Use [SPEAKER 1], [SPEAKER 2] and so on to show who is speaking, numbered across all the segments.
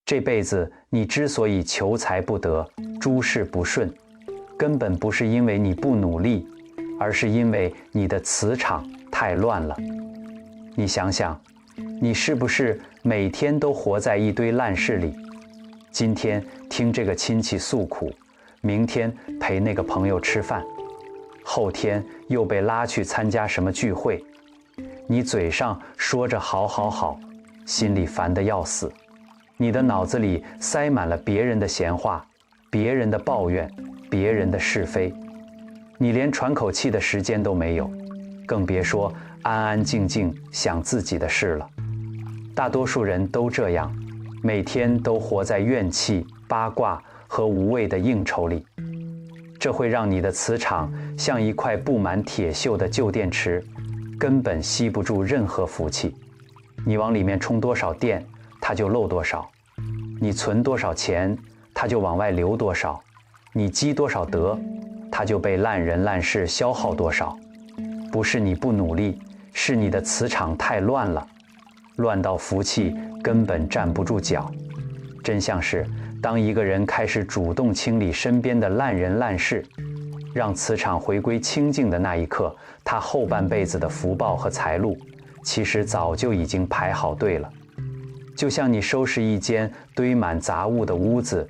[SPEAKER 1] 这辈子你之所以求财不得，诸事不顺，根本不是因为你不努力，而是因为你的磁场太乱了。你想想，你是不是每天都活在一堆烂事里？今天听这个亲戚诉苦，明天陪那个朋友吃饭，后天又被拉去参加什么聚会。你嘴上说着好好好，心里烦得要死。你的脑子里塞满了别人的闲话，别人的抱怨，别人的是非，你连喘口气的时间都没有，更别说安安静静想自己的事了。大多数人都这样，每天都活在怨气、八卦和无谓的应酬里，这会让你的磁场像一块布满铁锈的旧电池，根本吸不住任何福气。你往里面充多少电，它就漏多少；你存多少钱，它就往外流多少；你积多少德，它就被烂人烂事消耗多少。不是你不努力，是你的磁场太乱了，乱到福气根本站不住脚。真相是，当一个人开始主动清理身边的烂人烂事，让磁场回归清净的那一刻，他后半辈子的福报和财路，其实早就已经排好队了。就像你收拾一间堆满杂物的屋子，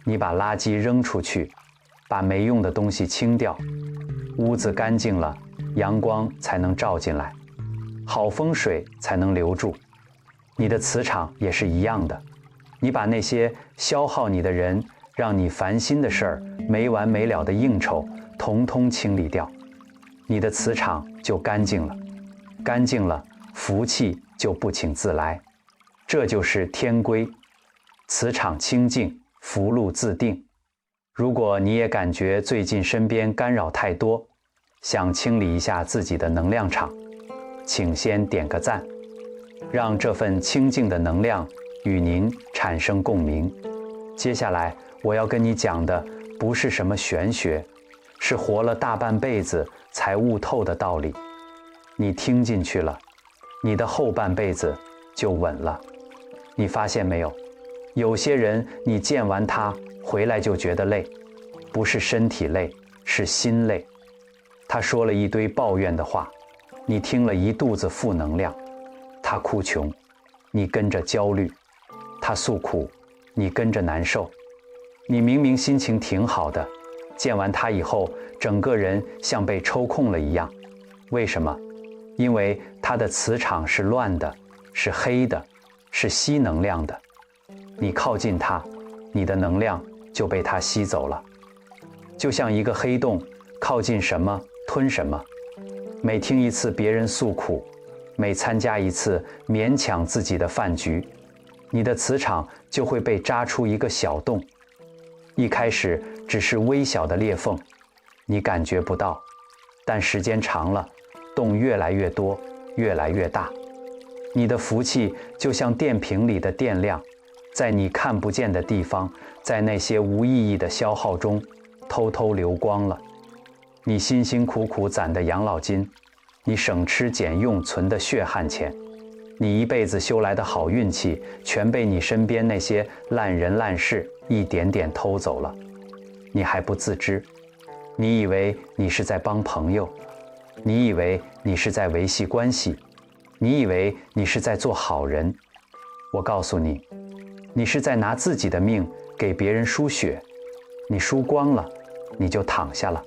[SPEAKER 1] 你把垃圾扔出去，把没用的东西清掉，屋子干净了，阳光才能照进来，好风水才能留住。你的磁场也是一样的，你把那些消耗你的人，让你烦心的事儿，没完没了的应酬，统统清理掉，你的磁场就干净了。干净了，福气就不请自来。这就是天规，磁场清净，福禄自定。如果你也感觉最近身边干扰太多，想清理一下自己的能量场，请先点个赞，让这份清净的能量与您产生共鸣。接下来我要跟你讲的不是什么玄学，是活了大半辈子才悟透的道理。你听进去了，你的后半辈子就稳了。你发现没有，有些人你见完他回来就觉得累，不是身体累，是心累。他说了一堆抱怨的话，你听了一肚子负能量。他哭穷，你跟着焦虑；他诉苦，你跟着难受。你明明心情挺好的，见完他以后，整个人像被抽空了一样。为什么？因为他的磁场是乱的，是黑的，是吸能量的。你靠近他，你的能量就被他吸走了。就像一个黑洞，靠近什么吞什么。每听一次别人诉苦，每参加一次勉强自己的饭局，你的磁场就会被扎出一个小洞。一开始只是微小的裂缝，你感觉不到，但时间长了，洞越来越多，越来越大。你的福气就像电瓶里的电量，在你看不见的地方，在那些无意义的消耗中，偷偷流光了。你辛辛苦苦攒的养老金，你省吃俭用存的血汗钱，你一辈子修来的好运气，全被你身边那些烂人烂事一点点偷走了。你还不自知，你以为你是在帮朋友，你以为你是在维系关系，你以为你是在做好人。我告诉你，你是在拿自己的命给别人输血，你输光了，你就躺下了。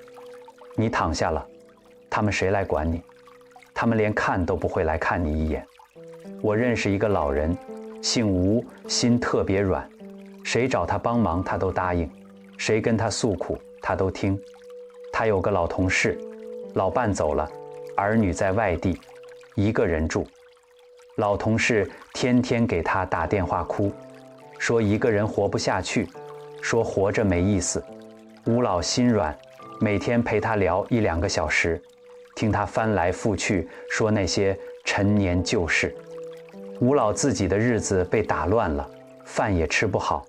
[SPEAKER 1] 你躺下了，他们谁来管你？他们连看都不会来看你一眼。我认识一个老人，姓吴，心特别软，谁找他帮忙他都答应，谁跟他诉苦他都听。他有个老同事，老伴走了，儿女在外地，一个人住。老同事天天给他打电话哭，说一个人活不下去，说活着没意思。吴老心软，每天陪他聊1-2个小时，听他翻来覆去说那些陈年旧事。吴老自己的日子被打乱了，饭也吃不好，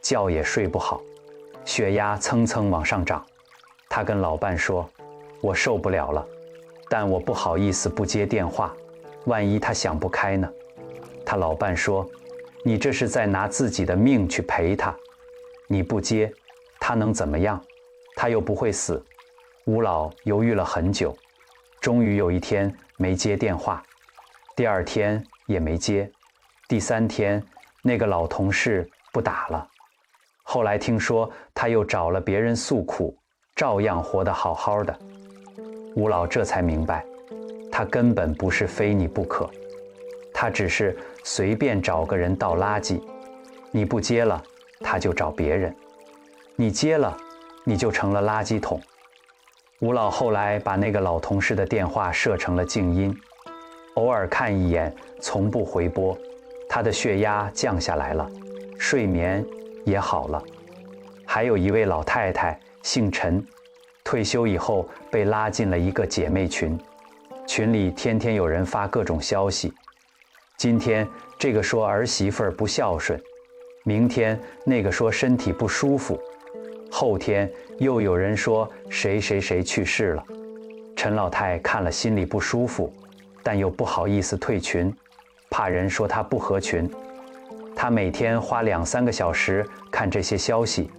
[SPEAKER 1] 觉也睡不好，血压蹭蹭往上涨。他跟老伴说，我受不了了，但我不好意思不接电话，万一他想不开呢。他老伴说，你这是在拿自己的命去赔他。你不接，他能怎么样？他又不会死。吴老犹豫了很久，终于有一天没接电话，第二天也没接，第三天那个老同事不打了。后来听说他又找了别人诉苦，照样活得好好的。吴老这才明白，他根本不是非你不可，他只是随便找个人倒垃圾，你不接了，他就找别人；你接了，你就成了垃圾桶。吴老后来把那个老同事的电话设成了静音，偶尔看一眼，从不回拨。他的血压降下来了，睡眠也好了。还有一位老太太，姓陈，退休以后被拉进了一个姐妹群，群里天天有人发各种消息。今天这个说儿媳妇不孝顺，明天那个说身体不舒服，后天又有人说谁谁谁去世了。陈老太看了心里不舒服，但又不好意思退群，怕人说她不合群。她每天花2-3个小时看这些消息，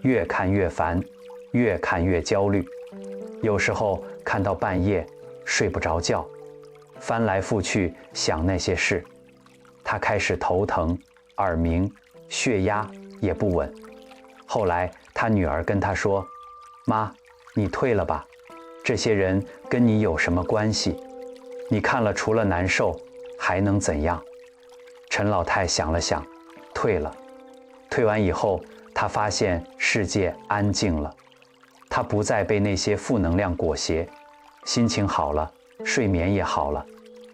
[SPEAKER 1] 越看越烦，越看越焦虑，有时候看到半夜睡不着觉，翻来覆去想那些事。她开始头疼、耳鸣，血压也不稳。后来她女儿跟她说：“妈，你退了吧，这些人跟你有什么关系？你看了除了难受，还能怎样？”陈老太想了想，退了。退完以后，她发现世界安静了，她不再被那些负能量裹挟，心情好了，睡眠也好了，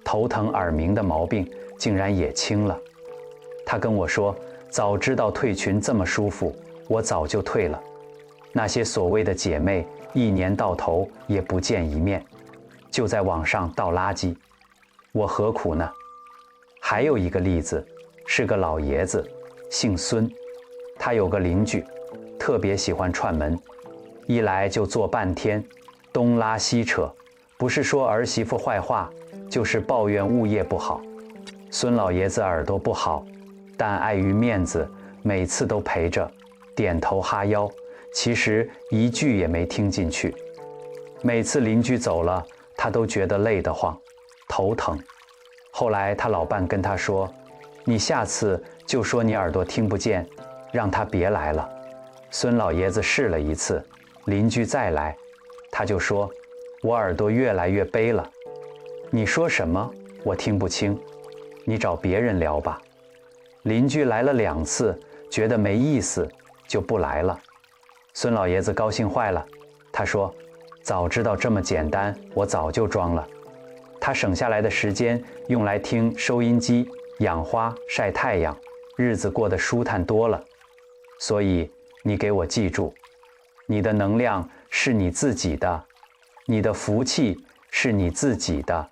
[SPEAKER 1] 头疼耳鸣的毛病竟然也轻了。她跟我说，早知道退群这么舒服，我早就退了。那些所谓的姐妹，一年到头也不见一面，就在网上倒垃圾，我何苦呢？还有一个例子，是个老爷子，姓孙，他有个邻居，特别喜欢串门，一来就坐半天，东拉西扯，不是说儿媳妇坏话，就是抱怨物业不好。孙老爷子耳朵不好，但碍于面子，每次都陪着，点头哈腰，其实一句也没听进去。每次邻居走了，他都觉得累得慌，头疼。后来他老伴跟他说：“你下次就说你耳朵听不见，让他别来了。”孙老爷子试了一次，邻居再来，他就说：“我耳朵越来越悲了，你说什么我听不清，你找别人聊吧。”邻居来了2次，觉得没意思，就不来了。孙老爷子高兴坏了，他说：“早知道这么简单，我早就装了。”他省下来的时间用来听收音机、养花、晒太阳，日子过得舒坦多了。所以你给我记住，你的能量是你自己的，你的福气是你自己的，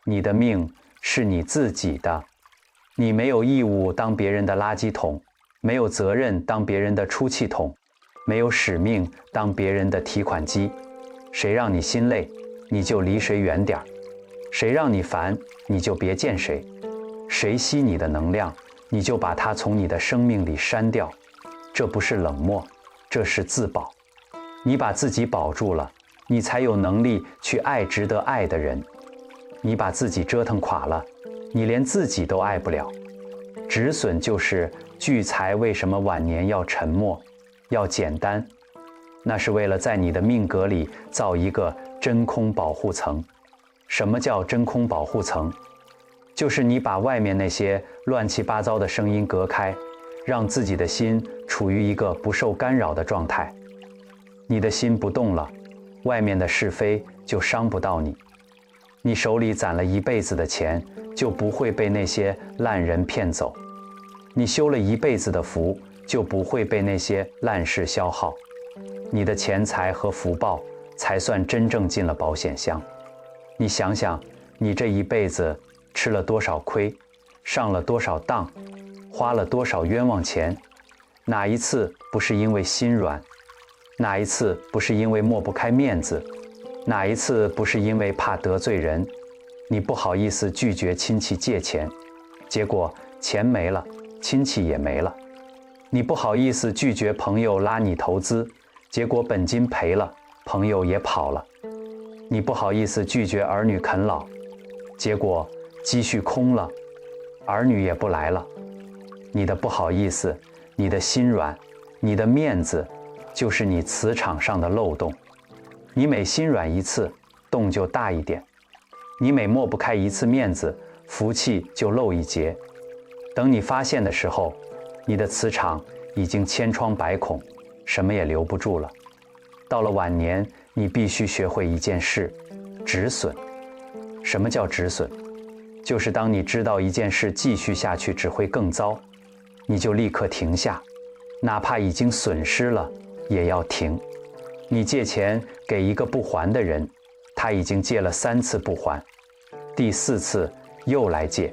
[SPEAKER 1] 你的命是你自己的。你没有义务当别人的垃圾桶，没有责任当别人的出气筒，没有使命当别人的提款机。谁让你心累，你就离谁远点儿；谁让你烦，你就别见谁；谁吸你的能量，你就把它从你的生命里删掉。这不是冷漠，这是自保。你把自己保住了，你才有能力去爱值得爱的人。你把自己折腾垮了，你连自己都爱不了。止损就是聚财为什么晚年要沉默，要简单，那是为了在你的命格里造一个真空保护层。什么叫真空保护层？就是你把外面那些乱七八糟的声音隔开，让自己的心处于一个不受干扰的状态。你的心不动了，外面的是非就伤不到你。你手里攒了一辈子的钱，就不会被那些烂人骗走。你修了一辈子的福，就不会被那些烂事消耗。你的钱财和福报才算真正进了保险箱。你想想，你这一辈子吃了多少亏，上了多少当，花了多少冤枉钱，哪一次不是因为心软？哪一次不是因为抹不开面子？哪一次不是因为怕得罪人？你不好意思拒绝亲戚借钱，结果钱没了，亲戚也没了。你不好意思拒绝朋友拉你投资，结果本金赔了，朋友也跑了。你不好意思拒绝儿女啃老，结果积蓄空了，儿女也不来了。你的不好意思，你的心软，你的面子，就是你磁场上的漏洞。你每心软一次，洞就大一点；你每抹不开一次面子，福气就漏一截。等你发现的时候，你的磁场已经千疮百孔，什么也留不住了。到了晚年，你必须学会一件事：止损。什么叫止损？就是当你知道一件事继续下去只会更糟，你就立刻停下，哪怕已经损失了，也要停。你借钱给一个不还的人，他已经借了3次不还，第4次又来借，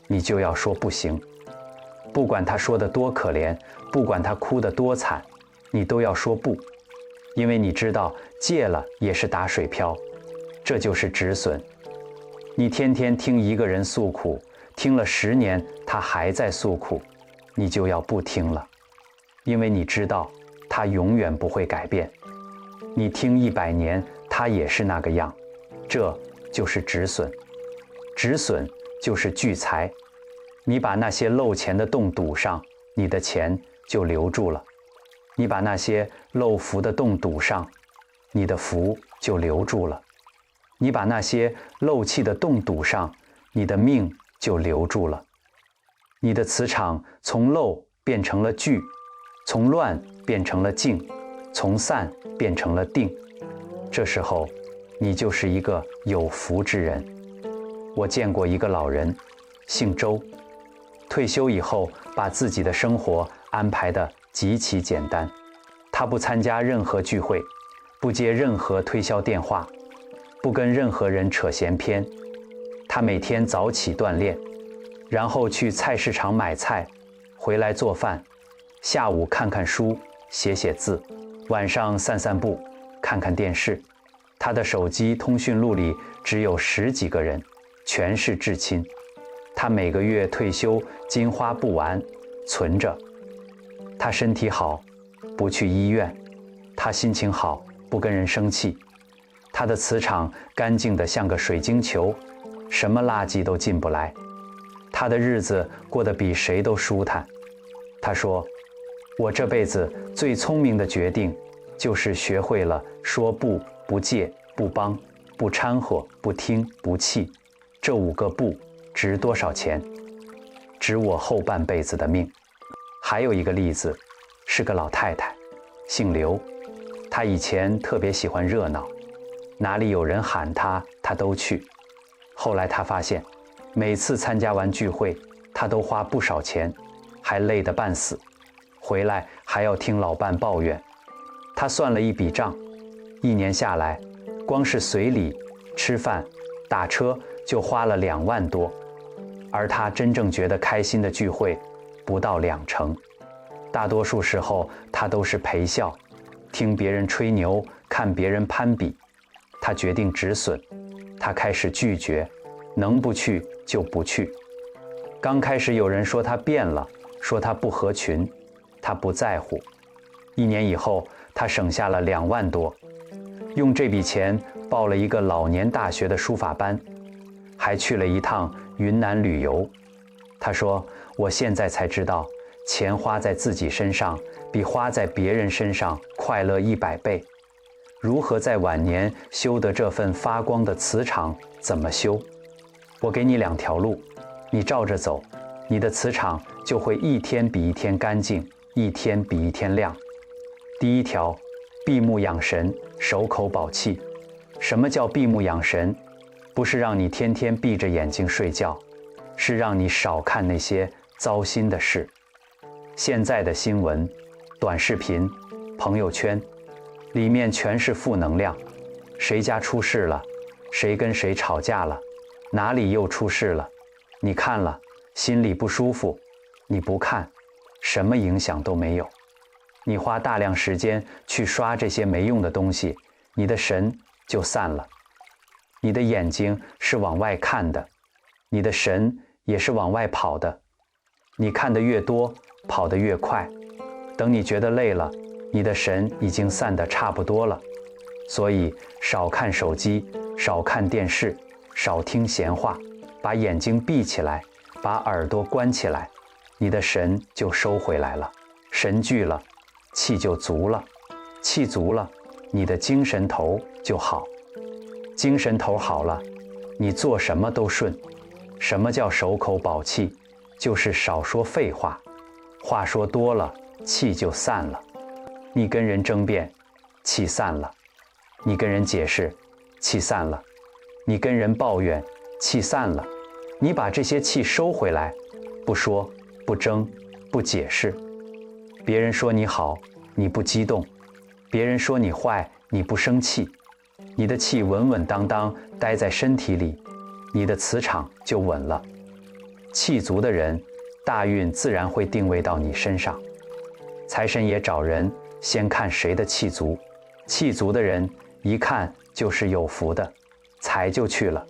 [SPEAKER 1] 你就要说不行。不管他说得多可怜，不管他哭得多惨，你都要说不，因为你知道借了也是打水漂，这就是止损。你天天听一个人诉苦，听了10年他还在诉苦，你就要不听了，因为你知道他永远不会改变。你听100年，他也是那个样，这就是止损。止损就是聚财，你把那些漏钱的洞堵上，你的钱就留住了；你把那些漏福的洞堵上，你的福就留住了；你把那些漏气的洞堵上，你的命就留住了。你的磁场从漏变成了聚，从乱变成了静，从散变成了定。这时候，你就是一个有福之人。我见过一个老人，姓周，退休以后把自己的生活安排得极其简单。他不参加任何聚会，不接任何推销电话，不跟任何人扯闲篇。他每天早起锻炼，然后去菜市场买菜，回来做饭，下午看看书，写写字，晚上散散步，看看电视。他的手机通讯录里只有10几个人，全是至亲。他每个月退休金花不完，存着。他身体好，不去医院。他心情好，不跟人生气。他的磁场干净得像个水晶球，什么垃圾都进不来。他的日子过得比谁都舒坦。他说，我这辈子最聪明的决定，就是学会了说不，不借，不帮，不掺和，不听，不气。这5个不值多少钱？值我后半辈子的命。还有一个例子，是个老太太，姓刘。她以前特别喜欢热闹，哪里有人喊她，她都去。后来她发现，每次参加完聚会，她都花不少钱，还累得半死，回来还要听老伴抱怨。她算了一笔账，1年下来，光是随礼、吃饭、打车就花了2万多，而她真正觉得开心的聚会不到20%，大多数时候她都是陪笑，听别人吹牛，看别人攀比。她决定止损，她开始拒绝，能不去就不去。刚开始有人说她变了，说她不合群，她不在乎。1年以后，她省下了2万多，用这笔钱报了一个老年大学的书法班，还去了一趟云南旅游。他说，我现在才知道，钱花在自己身上比花在别人身上快乐100倍。如何在晚年修得这份发光的磁场？怎么修？我给你2条路，你照着走，你的磁场就会一天比一天干净，一天比一天亮。第1条，闭目养神，守口保气。什么叫闭目养神？不是让你天天闭着眼睛睡觉，是让你少看那些糟心的事。现在的新闻、短视频、朋友圈，里面全是负能量。谁家出事了？谁跟谁吵架了？哪里又出事了？你看了，心里不舒服；你不看，什么影响都没有。你花大量时间去刷这些没用的东西，你的神就散了。你的眼睛是往外看的，你的神也是往外跑的。你看得越多，跑得越快。等你觉得累了，你的神已经散得差不多了。所以少看手机，少看电视，少听闲话，把眼睛闭起来，把耳朵关起来，你的神就收回来了。神聚了，气就足了，气足了，你的精神头就好。精神头好了，你做什么都顺。什么叫守口宝气？就是少说废话，话说多了，气就散了。你跟人争辩，气散了；你跟人解释，气散了；你跟人抱怨，气散了。你把这些气收回来，不说，不争，不解释。别人说你好，你不激动；别人说你坏，你不生气。你的气稳稳当当待在身体里，你的磁场就稳了。气足的人，大运自然会定位到你身上。财神爷找人，先看谁的气足。气足的人一看就是有福的，财就去了；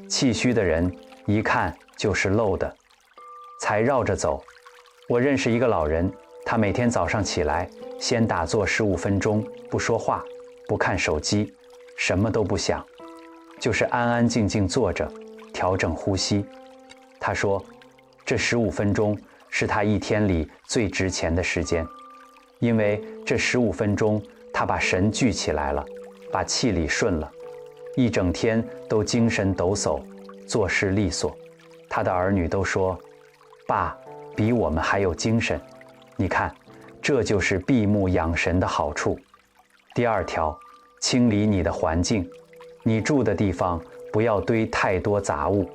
[SPEAKER 1] 气虚的人一看就是漏的，财绕着走。我认识一个老人，他每天早上起来先打坐15分钟，不说话，不看手机，什么都不想，就是安安静静坐着，调整呼吸。他说，这15分钟是他一天里最值钱的时间，因为这15分钟他把神聚起来了，把气理顺了，一整天都精神抖擞，做事利索。他的儿女都说，爸比我们还有精神。你看，这就是闭目养神的好处。第二条，清理你的环境。你住的地方不要堆太多杂物，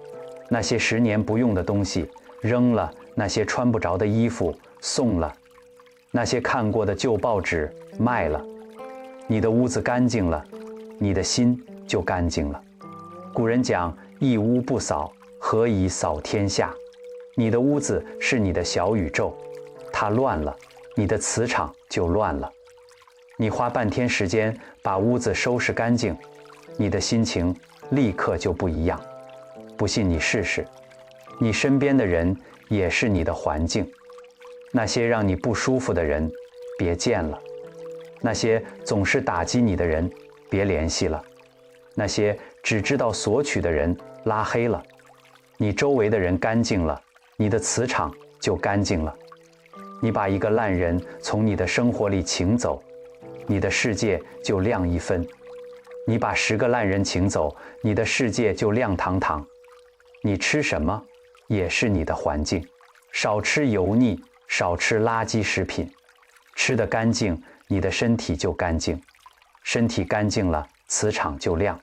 [SPEAKER 1] 那些10年不用的东西扔了，那些穿不着的衣服送了，那些看过的旧报纸卖了。你的屋子干净了，你的心就干净了。古人讲，一屋不扫，何以扫天下？你的屋子是你的小宇宙，它乱了，你的磁场就乱了。你花半天时间把屋子收拾干净，你的心情立刻就不一样。不信你试试。你身边的人也是你的环境，那些让你不舒服的人别见了，那些总是打击你的人别联系了，那些只知道索取的人拉黑了。你周围的人干净了，你的磁场就干净了。你把一个烂人从你的生活里请走，你的世界就亮一分。你把10个烂人请走，你的世界就亮堂堂。你吃什么也是你的环境，少吃油腻，少吃垃圾食品，吃得干净，你的身体就干净，身体干净了，磁场就亮。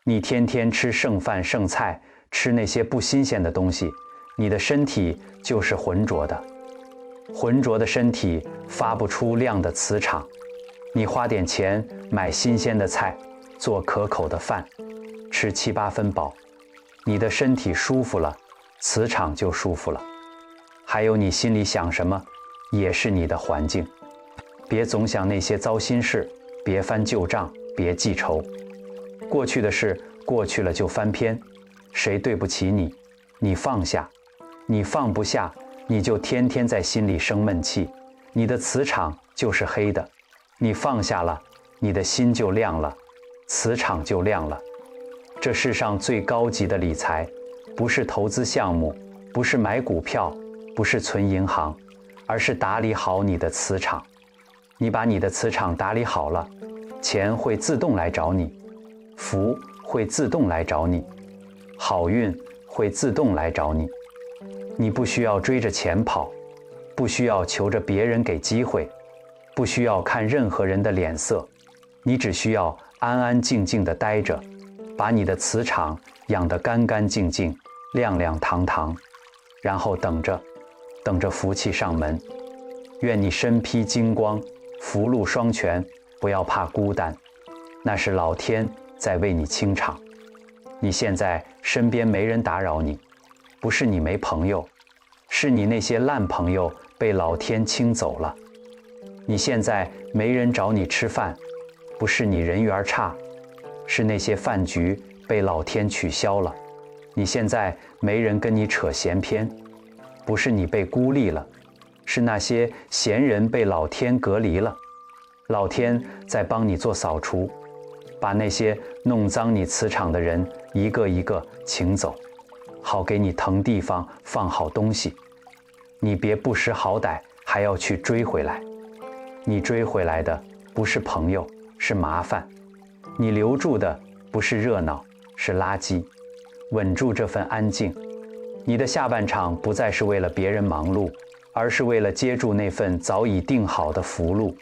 [SPEAKER 1] 你天天吃剩饭剩菜，吃那些不新鲜的东西，你的身体就是浑浊的，浑浊的身体发不出亮的磁场。你花点钱买新鲜的菜，做可口的饭，吃7、8分饱，你的身体舒服了，磁场就舒服了。还有你心里想什么，也是你的环境。别总想那些糟心事，别翻旧账，别记仇。过去的事过去了就翻篇，谁对不起你，你放下。你放不下，你就天天在心里生闷气，你的磁场就是黑的。你放下了，你的心就亮了，磁场就亮了。这世上最高级的理财，不是投资项目，不是买股票，不是存银行，而是打理好你的磁场。你把你的磁场打理好了，钱会自动来找你，福会自动来找你，好运会自动来找你。你不需要追着钱跑，不需要求着别人给机会，不需要看任何人的脸色，你只需要安安静静地待着，把你的磁场养得干干净净，亮亮堂堂，然后等着福气上门。愿你身披金光，福禄双全，不要怕孤单，那是老天在为你清场。你现在身边没人打扰你，不是你没朋友，是你那些烂朋友被老天清走了。你现在没人找你吃饭，不是你人缘差，是那些饭局被老天取消了。你现在没人跟你扯闲篇，不是你被孤立了，是那些闲人被老天隔离了。老天在帮你做扫除，把那些弄脏你磁场的人一个一个请走，好给你腾地方放好东西。你别不识好歹，还要去追回来。你追回来的不是朋友，是麻烦；你留住的不是热闹，是垃圾。稳住这份安静。你的下半场不再是为了别人忙碌，而是为了接住那份早已定好的福禄。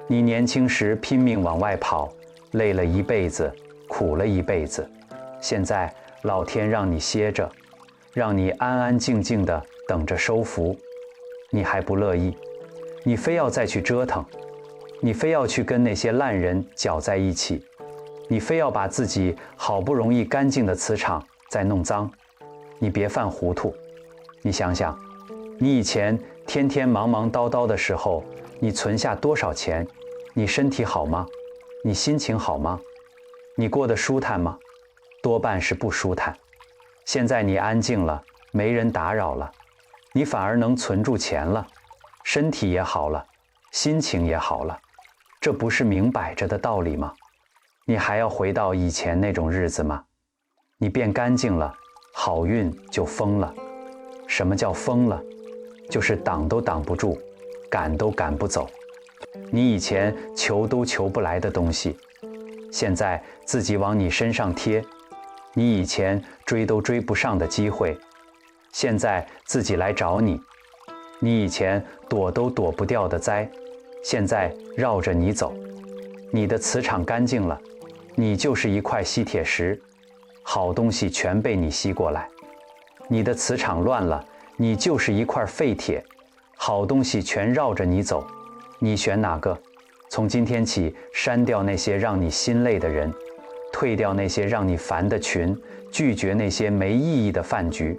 [SPEAKER 1] 你年轻时拼命往外跑，累了一辈子，苦了一辈子，现在老天让你歇着，让你安安静静的等着收福。你还不乐意，你非要再去折腾，你非要去跟那些烂人搅在一起，你非要把自己好不容易干净的磁场再弄脏。你别犯糊涂，你想想，你以前天天忙忙叨叨的时候，你存下多少钱？你身体好吗？你心情好吗？你过得舒坦吗？多半是不舒坦。现在你安静了，没人打扰了，你反而能存住钱了，身体也好了，心情也好了，这不是明摆着的道理吗？你还要回到以前那种日子吗？你变干净了，好运就丰了。什么叫丰了？就是挡都挡不住，赶都赶不走。你以前求都求不来的东西，现在自己往你身上贴；你以前追都追不上的机会，现在自己来找你；你以前躲都躲不掉的灾，现在绕着你走。你的磁场干净了，你就是一块吸铁石，好东西全被你吸过来。你的磁场乱了，你就是一块废铁，好东西全绕着你走。你选哪个？从今天起，删掉那些让你心累的人，退掉那些让你烦的群，拒绝那些没意义的饭局，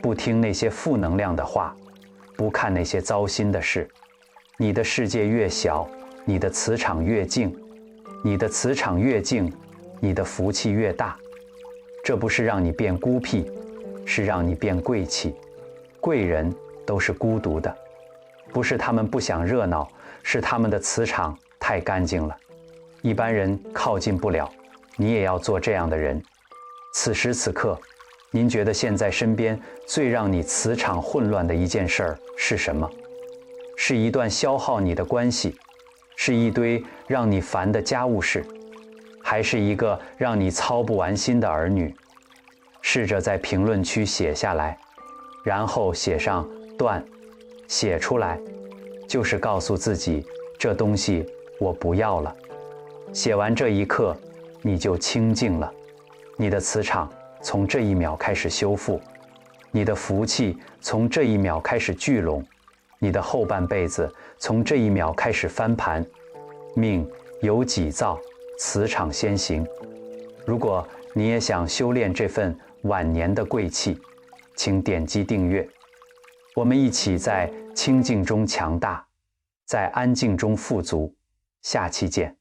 [SPEAKER 1] 不听那些负能量的话，不看那些糟心的事。你的世界越小，你的磁场越静，你的磁场越静，你的福气越大。这不是让你变孤僻，是让你变贵气。贵人都是孤独的，不是他们不想热闹，是他们的磁场太干净了，一般人靠近不了。你也要做这样的人。此时此刻，您觉得现在身边最让你磁场混乱的一件事儿是什么？是一段消耗你的关系，是一堆让你烦的家务事，还是一个让你操不完心的儿女？试着在评论区写下来，然后写上断，写出来就是告诉自己，这东西我不要了。写完这一刻，你就清净了，你的磁场从这一秒开始修复，你的福气从这一秒开始聚拢，你的后半辈子从这一秒开始翻盘。命由己造，磁场先行。如果你也想修炼这份晚年的贵气，请点击订阅，我们一起在清静中强大，在安静中富足。下期见。